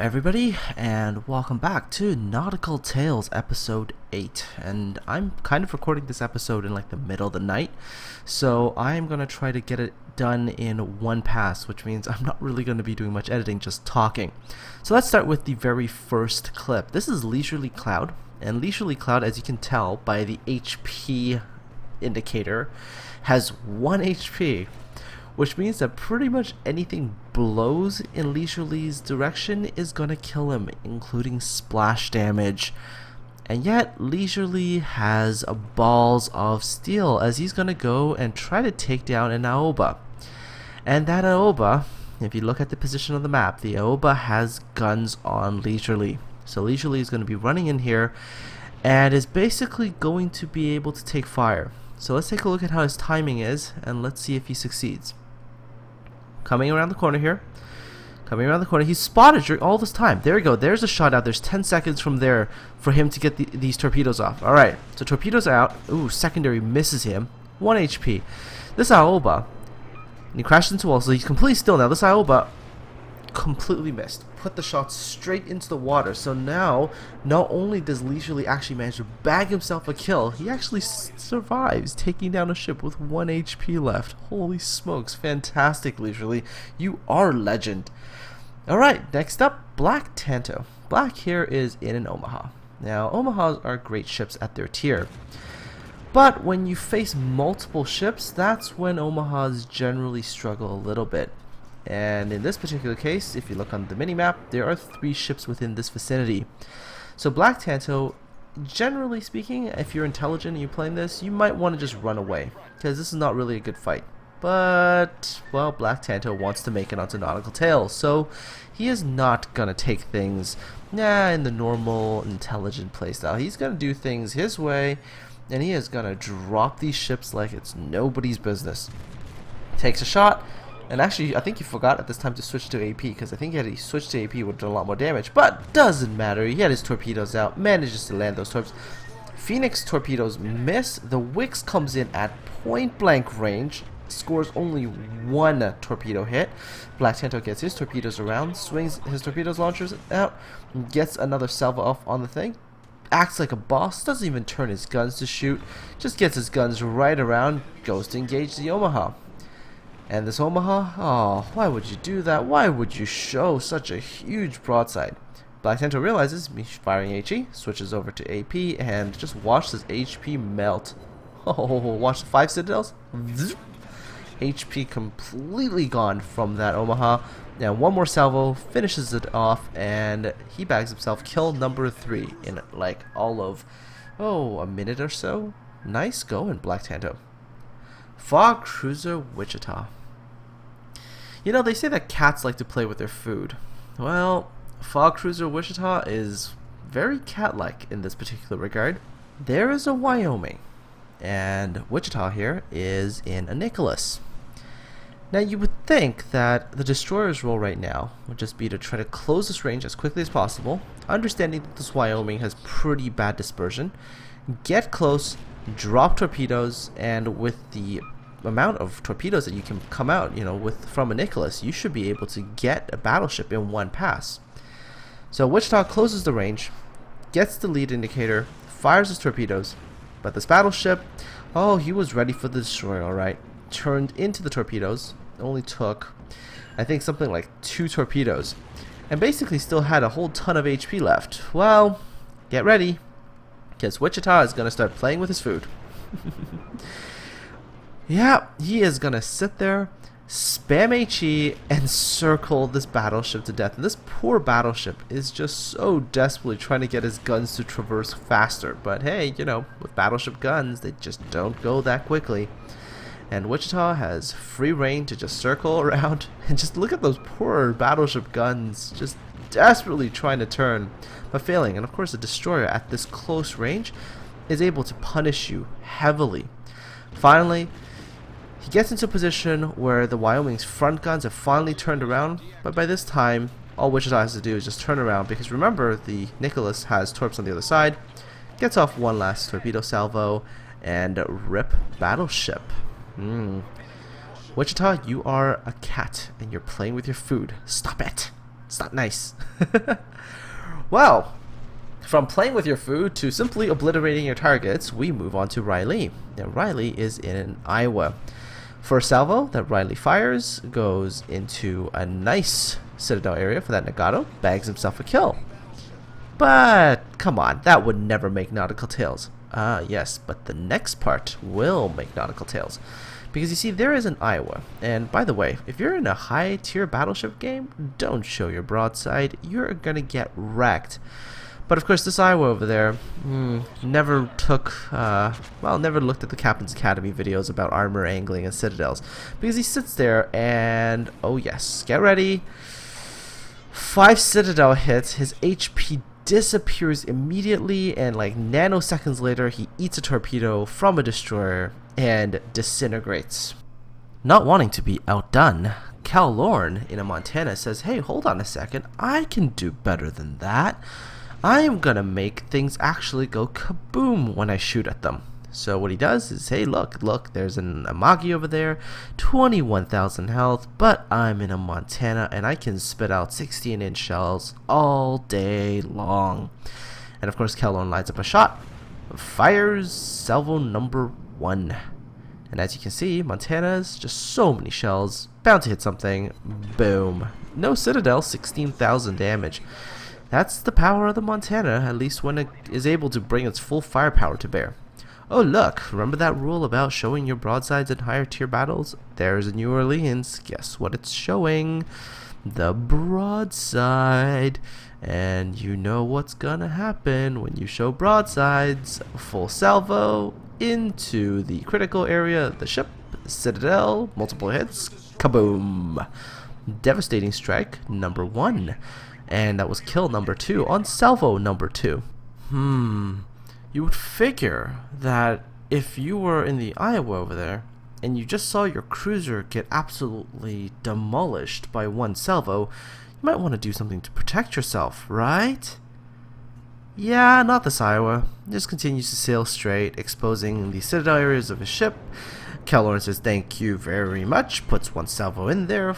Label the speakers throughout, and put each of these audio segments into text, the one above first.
Speaker 1: everybody, and welcome back to Nautical Tales episode 8. And I'm kind of recording this episode in like the middle of the night, so I'm gonna try to get it done in one pass, which means I'm not really going to be doing much editing, just talking. So let's start with the very first clip. This is Leisurely Cloud, and Leisurely Cloud, as you can tell by the HP indicator, has 1 HP, which means that pretty much anything blows in Leisurely's direction is gonna kill him, including splash damage. And yet Leisurely has balls of steel, as he's gonna go and try to take down an Aoba. And that Aoba, if you look at the position of the map, the Aoba has guns on Leisurely. So Leisurely is gonna be running in here and is basically going to be able to take fire. So let's take a look at how his timing is, and let's see if he succeeds. Coming around the corner here. Coming around the corner. He's spotted during all this time. There we go. There's a shot out. There's 10 seconds from there for him to get these torpedoes off. Alright. So torpedoes out. Ooh, secondary misses him. 1 HP. This Aoba. And he crashed into the wall. So he's completely still now. This Aoba completely missed. Put the shot straight into the water. So now, not only does Leisurely actually manage to bag himself a kill, he actually survives taking down a ship with 1 HP left. Holy smokes, fantastic, Leisurely. You are legend. Alright, next up, BlackTanto. Black here is in an Omaha. Now, Omahas are great ships at their tier. But when you face multiple ships, that's when Omahas generally struggle a little bit. And in this particular case, if you look on the minimap, there are 3 ships within this vicinity. So BlackTanto, generally speaking, if you're intelligent and you're playing this, you might want to just run away, because this is not really a good fight. But, well, BlackTanto wants to make it onto Nautical Tales, so he is not going to take things in the normal, intelligent playstyle. He's going to do things his way, and he is going to drop these ships like it's nobody's business. Takes a shot. And actually, I think he forgot at this time to switch to AP, because I think had he switched to AP, he would have done a lot more damage. But doesn't matter. He had his torpedoes out, manages to land those torps. Phoenix torpedoes miss. The Wix comes in at point blank range, scores only 1 torpedo hit. BlackTanto gets his torpedoes around, swings his torpedoes launchers out, gets another salvo off on the thing. Acts like a boss, doesn't even turn his guns to shoot, just gets his guns right around, goes to engage the Omaha. And this Omaha, oh, why would you do that? Why would you show such a huge broadside? BlackTanto realizes he's firing HE, switches over to AP, and just watch this HP melt. Oh, watch the 5 citadels. HP completely gone from that Omaha. Now 1 more salvo, finishes it off, and he bags himself kill number 3 in like all of, a minute or so. Nice going, BlackTanto. Fog Cruiser Wichita. You know, they say that cats like to play with their food. Well, Fog Cruiser Wichita is very cat-like in this particular regard. There is a Wyoming, and Wichita here is in a Nicholas. Now, you would think that the destroyer's role right now would just be to try to close this range as quickly as possible, understanding that this Wyoming has pretty bad dispersion, get close, drop torpedoes, and with the amount of torpedoes that you can come out, from a Nicholas, you should be able to get a battleship in 1 pass. So Wichita closes the range, gets the lead indicator, fires his torpedoes, but this battleship, he was ready for the destroyer, alright. Turned into the torpedoes, only took, I think, something like 2 torpedoes, and basically still had a whole ton of HP left. Well, get ready, because Wichita is going to start playing with his food. Yeah, he is going to sit there, spam HE, and circle this battleship to death. And this poor battleship is just so desperately trying to get his guns to traverse faster. But hey, with battleship guns, they just don't go that quickly. And Wichita has free reign to just circle around. And just look at those poor battleship guns, just desperately trying to turn, but failing. And of course, the destroyer at this close range is able to punish you heavily. Finally, he gets into a position where the Wyoming's front guns have finally turned around, but by this time, all Wichita has to do is just turn around, because remember, the Nicholas has torps on the other side, gets off 1 last torpedo salvo, and rip battleship. Wichita, you are a cat, and you're playing with your food. Stop it! It's not nice. Well, from playing with your food to simply obliterating your targets, we move on to Rylee. Now, Rylee is in Iowa. First salvo that Rylee fires goes into a nice Citadel area for that Nagato, bags himself a kill. But, come on, that would never make Nautical Tales. Yes, but the next part will make Nautical Tales. Because you see, there is an Iowa. And by the way, if you're in a high tier battleship game, don't show your broadside. You're gonna get wrecked. But of course, this Iowa over there never looked at the Captain's Academy videos about armor angling and citadels. Because he sits there and, oh yes, get ready. 5 Citadel hits, his HP disappears immediately, and like nanoseconds later, he eats a torpedo from a destroyer and disintegrates. Not wanting to be outdone, Kelorn in a Montana says, hey, hold on a second, I can do better than that. I am gonna make things actually go kaboom when I shoot at them. So what he does is, hey, look, there's an Amagi over there, 21,000 health, but I'm in a Montana and I can spit out 16-inch shells all day long. And of course, Kelorn lights up a shot, fires salvo number 1. And as you can see, Montana's just so many shells, bound to hit something, boom. No Citadel, 16,000 damage. That's the power of the Montana, at least when it is able to bring its full firepower to bear. Oh look, remember that rule about showing your broadsides in higher tier battles? There's a New Orleans, guess what it's showing? The broadside. And you know what's gonna happen when you show broadsides. Full salvo into the critical area of the ship, Citadel, multiple hits, kaboom. Devastating strike number 1. And that was kill number 2 on salvo number 2. You would figure that if you were in the Iowa over there and you just saw your cruiser get absolutely demolished by 1 salvo, you might want to do something to protect yourself, right? Yeah, not this Iowa. Just continues to sail straight, exposing the Citadel areas of his ship. Kelorn says thank you very much, puts 1 salvo in there.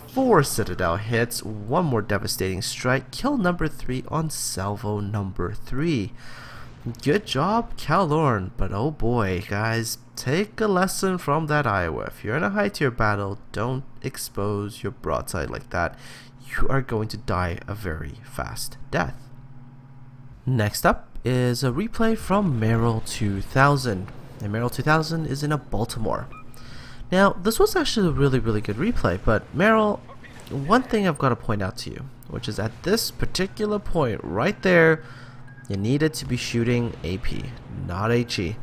Speaker 1: 4 Citadel hits, 1 more devastating strike, kill number 3 on salvo number 3. Good job, Kelorn, but oh boy, guys, take a lesson from that Iowa. If you're in a high tier battle, don't expose your broadside like that. You are going to die a very fast death. Next up is a replay from Merrill 2000. And Merrill 2000 is in a Baltimore. Now, this was actually a really good replay, but Merrill, one thing I've got to point out to you, which is at this particular point right there, you needed to be shooting AP, not HE.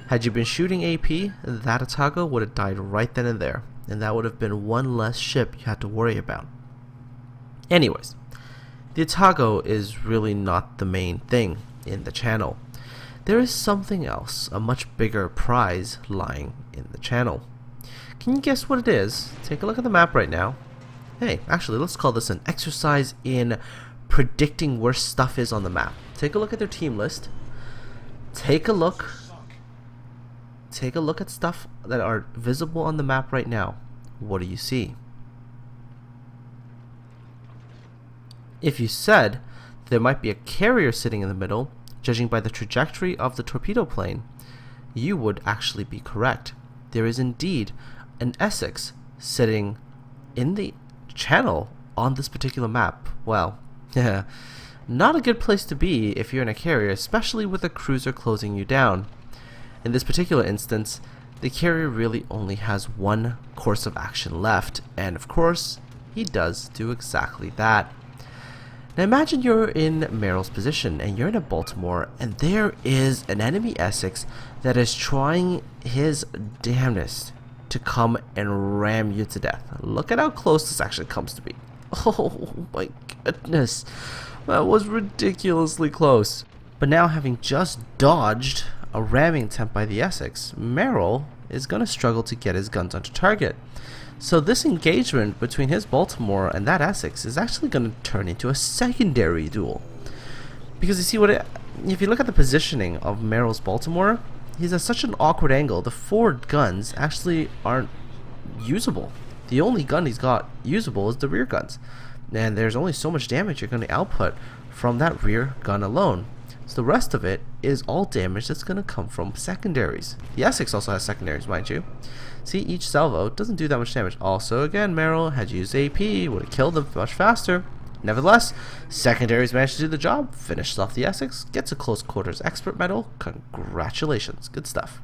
Speaker 1: Had you been shooting AP, that Otago would have died right then and there, and that would have been 1 less ship you had to worry about. Anyways, the Otago is really not the main thing in the channel. There is something else, a much bigger prize lying in the channel. Can you guess what it is? Take a look at the map right now. Hey, actually, let's call this an exercise in predicting where stuff is on the map. Take a look at their team list. Take a look at stuff that are visible on the map right now. What do you see? If you said there might be a carrier sitting in the middle, judging by the trajectory of the torpedo plane, you would actually be correct. There is indeed an Essex sitting in the channel on this particular map. Well, not a good place to be if you're in a carrier, especially with a cruiser closing you down. In this particular instance, the carrier really only has 1 course of action left, and of course, he does do exactly that. Now imagine you're in Merrill's position and you're in a Baltimore and there is an enemy Essex that is trying his damnedest to come and ram you to death. Look at how close this actually comes to be. Oh my goodness, that was ridiculously close. But now, having just dodged a ramming attempt by the Essex, Merrill is going to struggle to get his guns onto target. So this engagement between his Baltimore and that Essex is actually going to turn into a secondary duel. Because you see if you look at the positioning of Merrill's Baltimore, he's at such an awkward angle. The forward guns actually aren't usable. The only gun he's got usable is the rear guns. And there's only so much damage you're going to output from that rear gun alone. So the rest of it is all damage that's going to come from secondaries. The Essex also has secondaries, mind you. See, each salvo doesn't do that much damage. Also, again, Merrill had used AP, would have killed them much faster. Nevertheless, secondaries managed to do the job, finishes off the Essex, gets a close quarters expert medal. Congratulations, good stuff.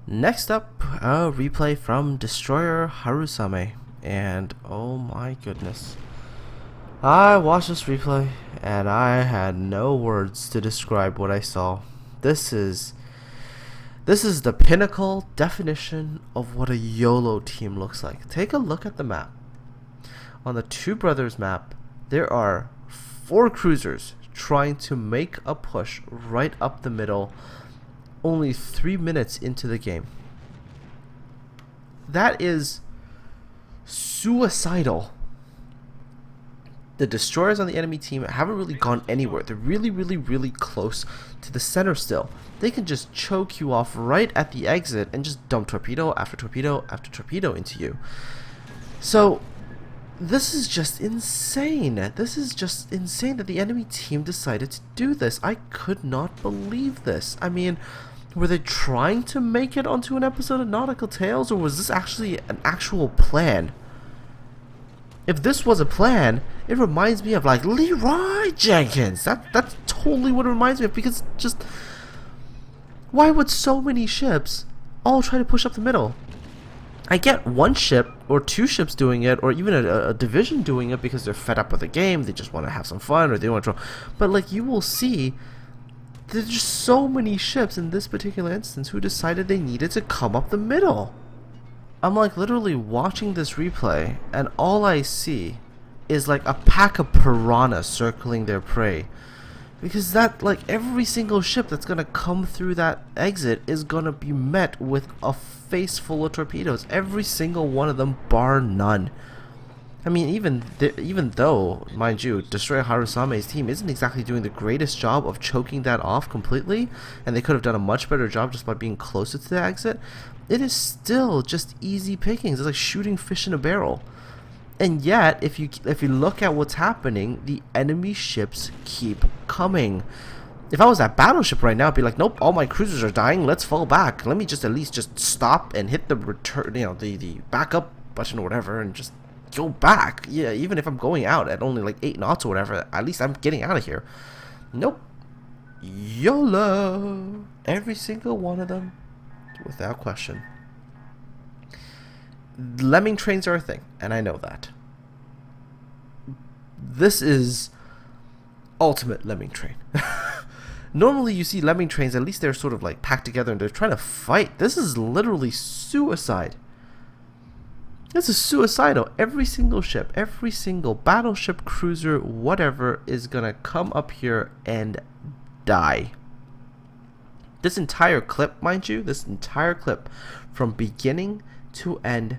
Speaker 1: Next up, a replay from Destroyer Harusame, and oh my goodness. I watched this replay, and I had no words to describe what I saw. This is the pinnacle definition of what a YOLO team looks like. Take a look at the map. On the Two Brothers map, there are 4 cruisers trying to make a push right up the middle only 3 minutes into the game. That is suicidal. The destroyers on the enemy team haven't really gone anywhere. They're really close to the center still. They can just choke you off right at the exit and just dump torpedo after torpedo after torpedo into you. So this is just insane. This is just insane that the enemy team decided to do this. I could not believe this. I mean, were they trying to make it onto an episode of Nautical Tales, or was this actually an actual plan? If this was a plan, it reminds me of like Ryleejrotc. That's totally what it reminds me of, because just why would so many ships all try to push up the middle? I get 1 ship or 2 ships doing it, or even a division doing it because they're fed up with the game, they just want to have some fun, or they want to draw. But like, you will see, there's just so many ships in this particular instance who decided they needed to come up the middle. I'm like literally watching this replay, and all I see is like a pack of piranhas circling their prey. Because that, like, every single ship that's gonna come through that exit is gonna be met with a face full of torpedoes. Every single one of them, bar none. I mean, even though, mind you, Destroyer Harusame's team isn't exactly doing the greatest job of choking that off completely, and they could have done a much better job just by being closer to the exit, it is still just easy pickings. It's like shooting fish in a barrel. And yet, if you look at what's happening, the enemy ships keep coming. If I was that battleship right now, I'd be like, nope, all my cruisers are dying, let's fall back. Let me just at least just stop and hit the return, the backup button or whatever, and just go back. Yeah, even if I'm going out at only like 8 knots or whatever, at least I'm getting out of here. Nope. YOLO. Every single one of them, without question. Lemming trains are a thing, and I know that. This is ultimate lemming train. Normally you see lemming trains, at least they're sort of like packed together and they're trying to fight. This is literally suicide. This is suicidal. Every single ship, every single battleship, cruiser, whatever, is gonna come up here and die. This entire clip, mind you, this entire clip from beginning to end,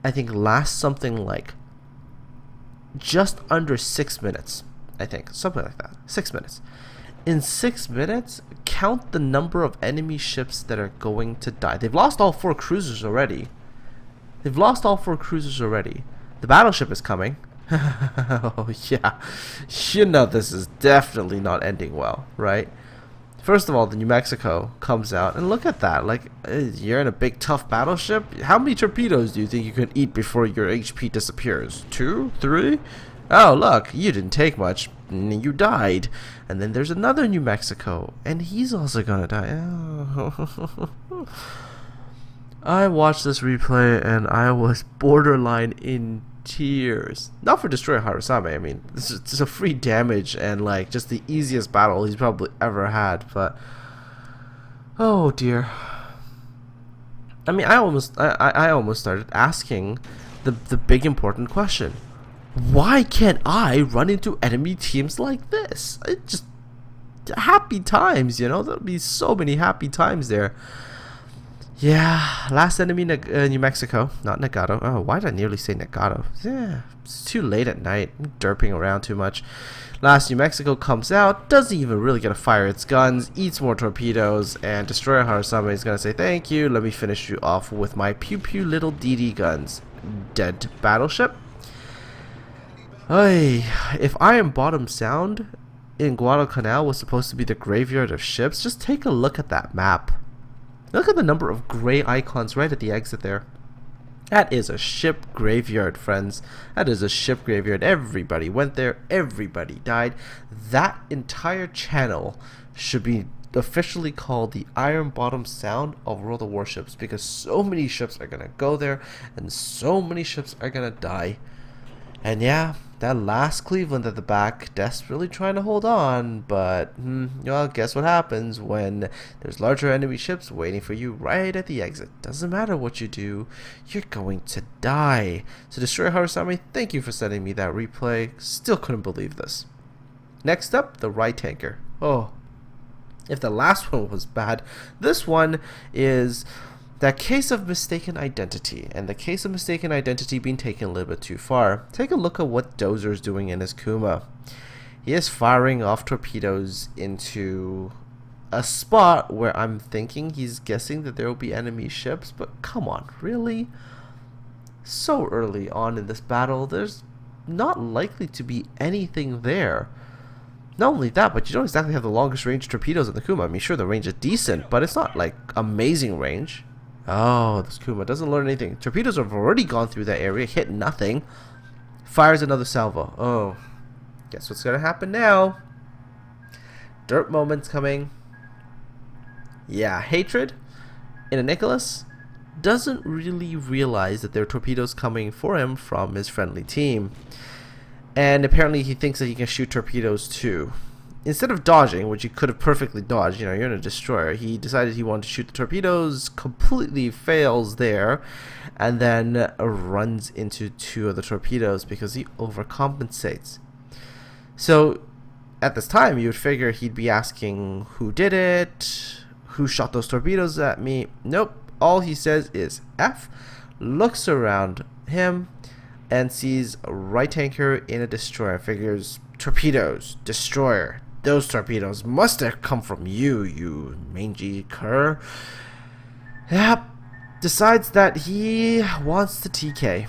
Speaker 1: I think lasts something like just under 6 minutes. I think something like that. 6 minutes. In 6 minutes, count the number of enemy ships that are going to die. They've lost all 4 cruisers already. They've lost all 4 cruisers already. The battleship is coming. Oh yeah, you know this is definitely not ending well, right? First of all, the New Mexico comes out, and look at that. Like, you're in a big tough battleship. How many torpedoes do you think you can eat before your HP disappears? 2? 3? Oh, look, you didn't take much. You died. And then there's another New Mexico, and he's also gonna die. Oh. I watched this replay, and I was borderline in tears. Not for Destroyer Harusame. I mean, this is just a free damage and like just the easiest battle he's probably ever had. But oh dear. I mean, I almost started asking the big important question: why can't I run into enemy teams like this? It just happy times, you know. There'll be so many happy times there. Yeah, last enemy, New Mexico, not Nagato. Oh, why did I nearly say Nagato? Yeah, it's too late at night. I'm derping around too much. Last New Mexico comes out, doesn't even really get to fire its guns, eats more torpedoes, and Destroyer Harusame is going to say, thank you, let me finish you off with my pew pew little DD guns. Dead battleship. Ay, if Iron Bottom Sound in Guadalcanal was supposed to be the graveyard of ships, just take a look at that map. Look at the number of gray icons right at the exit there. That is a ship graveyard, friends. That is a ship graveyard. Everybody went there. Everybody died. That entire channel should be officially called the Iron Bottom Sound of World of Warships, because so many ships are going to go there and so many ships are going to die. And yeah, that last Cleveland at the back, desperately trying to hold on, but well, guess what happens when there's larger enemy ships waiting for you right at the exit. Doesn't matter what you do, you're going to die. So Destroyer Harasami, thank you for sending me that replay. Still couldn't believe this. Next up, the right tanker. Oh, if the last one was bad, this one is that case of mistaken identity, and the case of mistaken identity being taken a little bit too far. Take a look at what Dozer's doing in his Kuma. He is firing off torpedoes into a spot where I'm thinking he's guessing that there will be enemy ships, but come on, really? So early on in this battle, there's not likely to be anything there. Not only that, but you don't exactly have the longest range torpedoes in the Kuma. I mean, sure, the range is decent, but it's not like amazing range. Oh, this Kuma doesn't learn anything. Torpedoes have already gone through that area, hit nothing. Fires another salvo. Oh, guess what's going to happen now? Dirt moment's coming. Yeah, Hatred in a Nicholas doesn't really realize that there are torpedoes coming for him from his friendly team. And apparently he thinks that he can shoot torpedoes too. Instead of dodging, which he could have perfectly dodged, you know, you're in a destroyer, he decided he wanted to shoot the torpedoes, completely fails there, and then runs into two of the torpedoes because he overcompensates. So, at this time, you would figure he'd be asking, who did it? Who shot those torpedoes at me? Nope. All he says is F, looks around him, and sees a right tanker in a destroyer. Figures, torpedoes, destroyer. Those torpedoes must have come from you, you mangy cur. Yep. Decides that he wants to TK.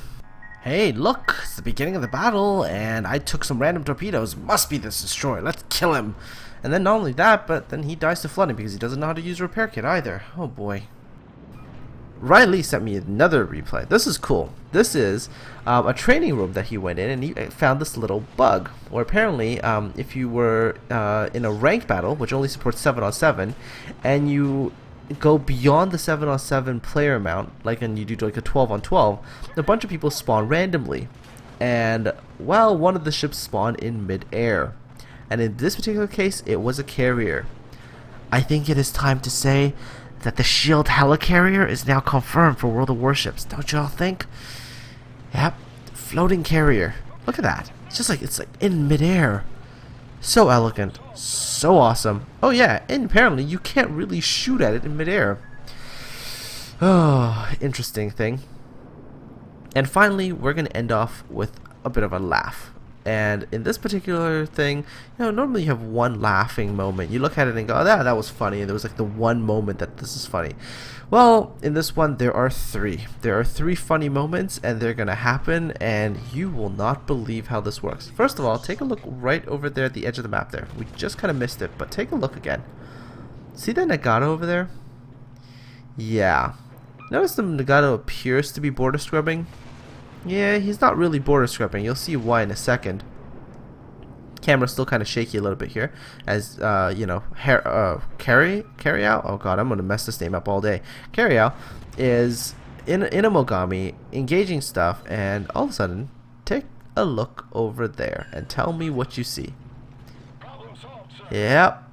Speaker 1: Hey, look, it's the beginning of the battle, and I took some random torpedoes. Must be this destroyer. Let's kill him. And then not only that, but then he dies to flooding because he doesn't know how to use a repair kit either. Oh boy. Riley sent me another replay. This is cool. This is a training room that he went in, and he found this little bug. Or apparently, if you were in a ranked battle, which only supports 7-on-7, and you go beyond the 7-on-7 player amount, like and you do like a 12-on-12, a bunch of people spawn randomly. And, well, one of the ships spawned in mid-air. And in this particular case, it was a carrier. I think it is time to say that the S.H.I.E.L.D. helicarrier is now confirmed for World of Warships. Don't y'all think? Yep, floating carrier. Look at that. It's like in midair. So elegant, so awesome. Oh yeah, and apparently you can't really shoot at it in midair. Oh, interesting thing. And finally, we're gonna end off with a bit of a laugh. And in this particular thing, you know, normally you have one laughing moment. You look at it and go, oh, that was funny. And there was like the one moment that this is funny. Well, in this one, there are three. There are three funny moments, and they're going to happen, and you will not believe how this works. First of all, take a look right over there at the edge of the map there. We just kind of missed it, but take a look again. See that Nagato over there? Yeah. Notice the Nagato appears to be border scrubbing. Yeah, he's not really border scrubbing. You'll see why in a second. Camera's still kind of shaky a little bit here, as you know, Harriaow. Oh god, I'm gonna mess this name up all day. Harriaow is in a Mogami, engaging stuff, and all of a sudden, take a look over there and tell me what you see. Yep,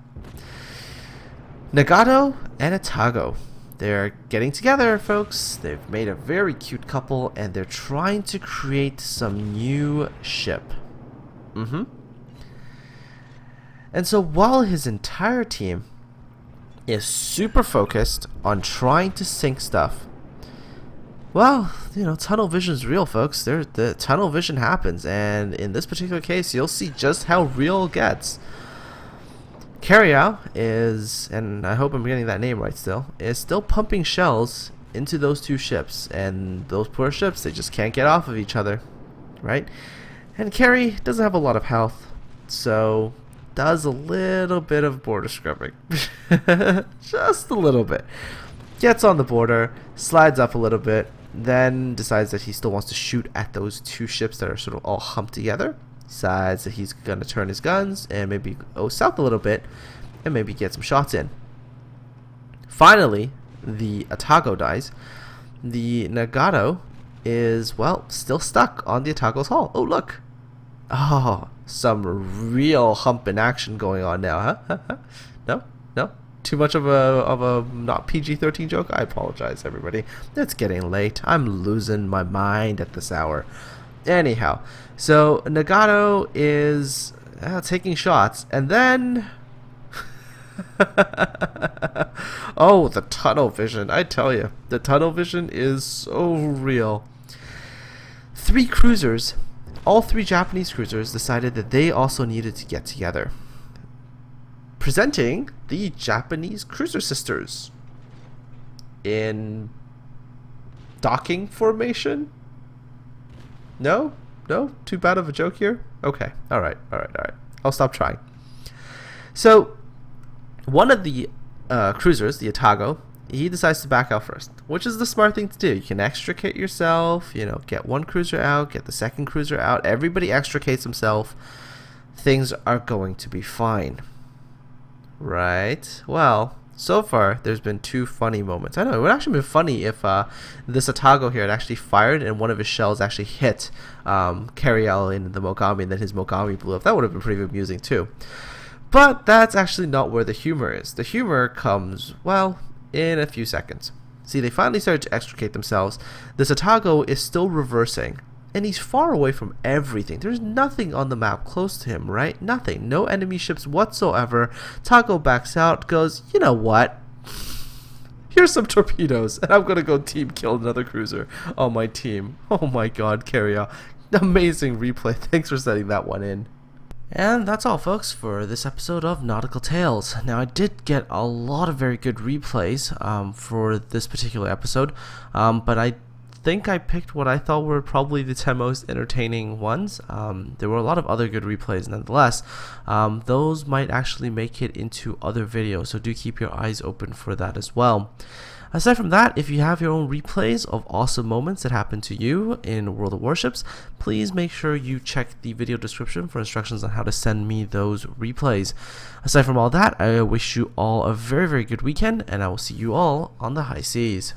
Speaker 1: Nagato and Atago. They're getting together, folks. They've made a very cute couple, and they're trying to create some new ship. And so while his entire team is super focused on trying to sink stuff, well, you know, tunnel vision's real, folks. The tunnel vision happens, and in this particular case, you'll see just how real it gets. Harriaow is, and I hope I'm getting that name right still, is still pumping shells into those two ships, and those poor ships, they just can't get off of each other, right? And Carrie doesn't have a lot of health, so does a little bit of border scrubbing. Just a little bit. Gets on the border, slides up a little bit, then decides that he still wants to shoot at those two ships that are sort of all humped together. Decides that he's going to turn his guns and maybe go south a little bit and maybe get some shots in. Finally, the Otago dies. The Nagato is, well, still stuck on the Otago's hull. Oh, look. Oh, some real humping action going on now, huh? No? No? Too much of a not PG-13 joke? I apologize, everybody. It's getting late. I'm losing my mind at this hour. Anyhow, so Nagato is taking shots, and then... oh, the tunnel vision. I tell you, the tunnel vision is so real. 3 cruisers, all 3 Japanese cruisers, decided that they also needed to get together, presenting the Japanese cruiser sisters in docking formation. No? No? Too bad of a joke here? Okay. Alright. I'll stop trying. So, one of the cruisers, the Otago, he decides to back out first, which is the smart thing to do. You can extricate yourself, you know, get one cruiser out, get the second cruiser out. Everybody extricates himself. Things are going to be fine. Right? Well, so far, there's been 2 funny moments. I know, it would actually be funny if this Otago here had actually fired and one of his shells actually hit Harriaow in the Mogami, and then his Mogami blew up. That would have been pretty amusing too. But that's actually not where the humor is. The humor comes, well, in a few seconds. See, they finally started to extricate themselves. This Otago is still reversing, and he's far away from everything. There's nothing on the map close to him, right? Nothing. No enemy ships whatsoever. Otago backs out, goes, you know what? Here's some torpedoes, and I'm going to go team kill another cruiser on my team. Oh my god, Harriaow. Amazing replay. Thanks for setting that one in. And that's all, folks, for this episode of Nautical Tales. Now, I did get a lot of very good replays for this particular episode, but I think I picked what I thought were probably the 10 most entertaining ones. There were a lot of other good replays nonetheless. Those might actually make it into other videos, so do keep your eyes open for that as well. Aside from that, if you have your own replays of awesome moments that happened to you in World of Warships, please make sure you check the video description for instructions on how to send me those replays. Aside from all that, I wish you all a very, very good weekend, and I will see you all on the high seas.